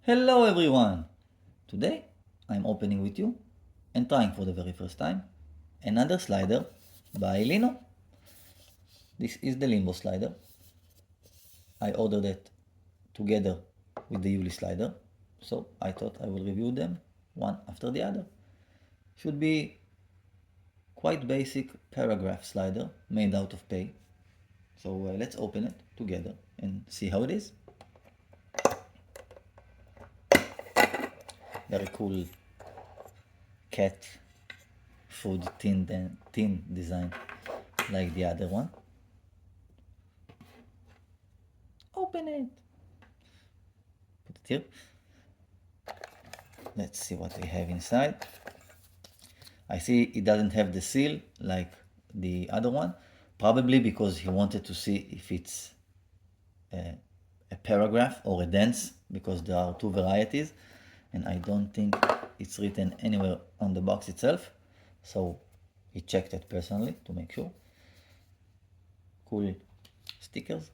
Hello everyone! Today I'm opening with you and trying for the very first time another slider by LINO. This is the Limbo slider. I ordered it together with the Yuli slider, so I thought I will review them one after the other. Should be quite basic paragraph slider made out of PEI. So let's open it together and see how it is. Very cool cat food tin design like the other one. Open it. Put it here. Let's see what we have inside. I see it doesn't have the seal like the other one, probably because he wanted to see if it's a paragraph or a dance, because there are two varieties and I don't think it's written anywhere on the box itself, so he checked it personally to make sure. Cool stickers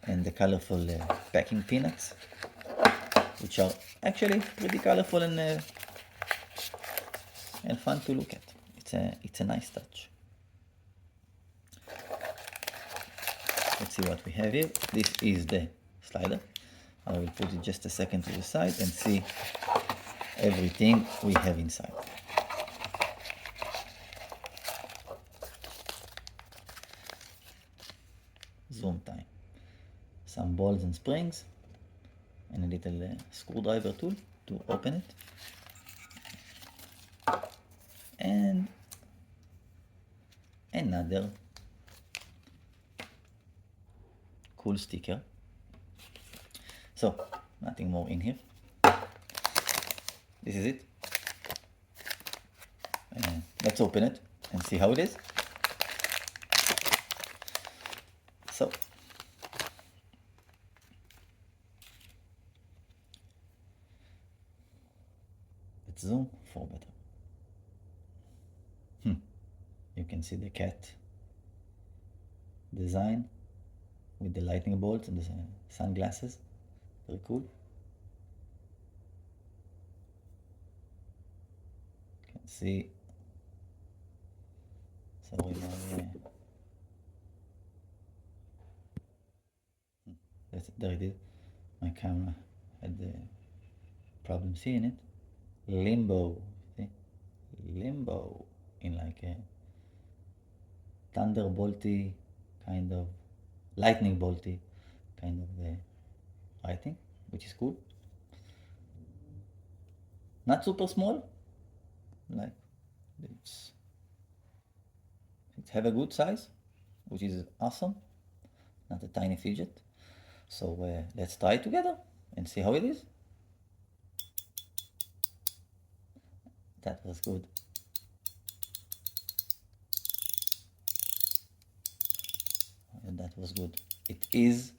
and the colorful packing peanuts, which are actually pretty colorful and fun to look at. It's a nice touch. Let's see what we have here. This is the slider. I will put it just a second to the side and see everything we have inside. Zoom time. Some balls and springs and a little screwdriver tool to open it. And another cool sticker. So, nothing more in here. This is it. Let's open it and see how it is. So, let's zoom for better. You can see the cat design with the lightning bolts and the sunglasses. Very cool. You can see. So there it is. My camera had the problem seeing it. Limbo. See? Limbo in like a thunderbolty kind of lightning bolty kind of writing, which is cool. Not super small, like it's have a good size, which is awesome. Not a tiny fidget. So let's try it together and see how it is. That was good. That was good. It is,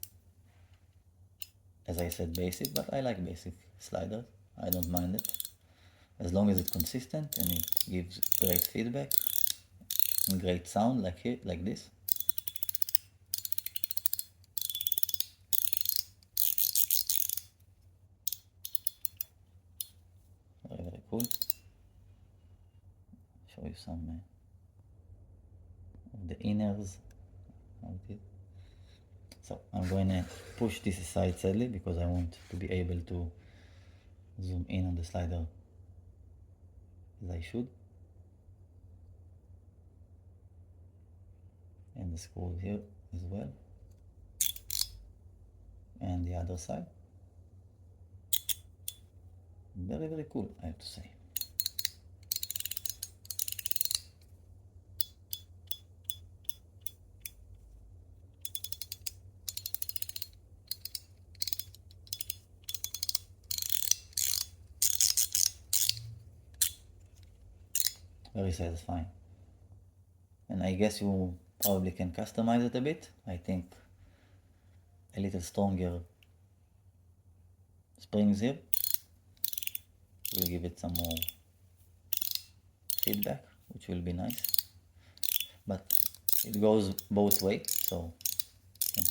as I said, basic, but I like basic sliders. I don't mind it, as long as it's consistent and it gives great feedback and great sound like here, like this. Very, very cool. Show you some of the inners, how it is. So I'm going to push this aside sadly because I want to be able to zoom in on the slider as I should. And the screw here as well. And the other side. Very, very cool, I have to say. Very satisfying. And I guess you probably can customize it a bit. I think a little stronger springs here will give it some more feedback, which will be nice. But it goes both ways, so you can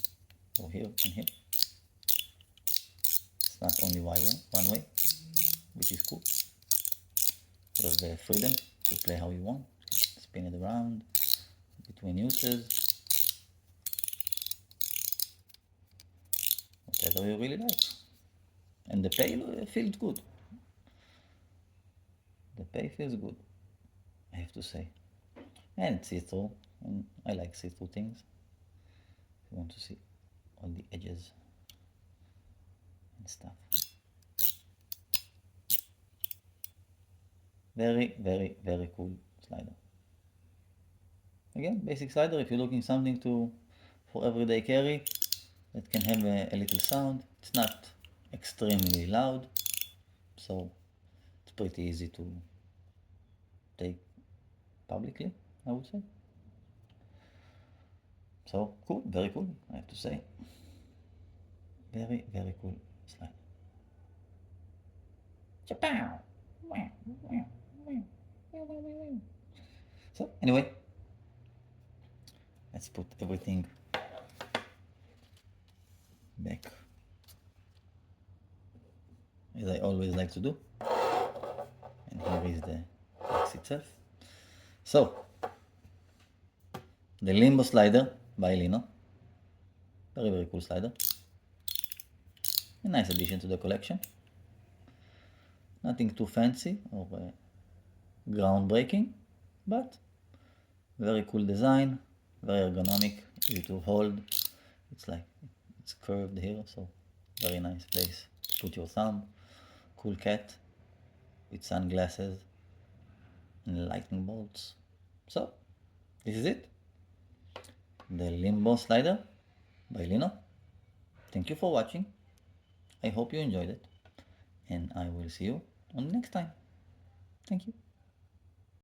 go here and here. not only one way, which is cool. You have the freedom to play how you want, spin it around between uses, whatever you really like. And the pay feels good. The pay feels good, I have to say. And it's see-through, and I like see-through things. If you want to see all the edges and stuff. Very, very, very cool slider. Again, basic slider. If you're looking something for everyday carry that can have a little sound, it's not extremely loud, so it's pretty easy to take publicly, I would say. So cool, very cool, I have to say. Very, very cool slide. Chapow! So anyway, let's put everything back as I always like to do. And here is the box itself. So the Limbo slider by LINO. Very, very cool slider. A nice addition to the collection. Nothing too fancy or groundbreaking, but very cool design, very ergonomic, easy to hold. It's curved here, so very nice place to put your thumb. Cool cat with sunglasses and lightning bolts. So this is it. The Limbo slider by LINO. Thank you for watching. I hope you enjoyed it, and I will see you on next time. Thank you.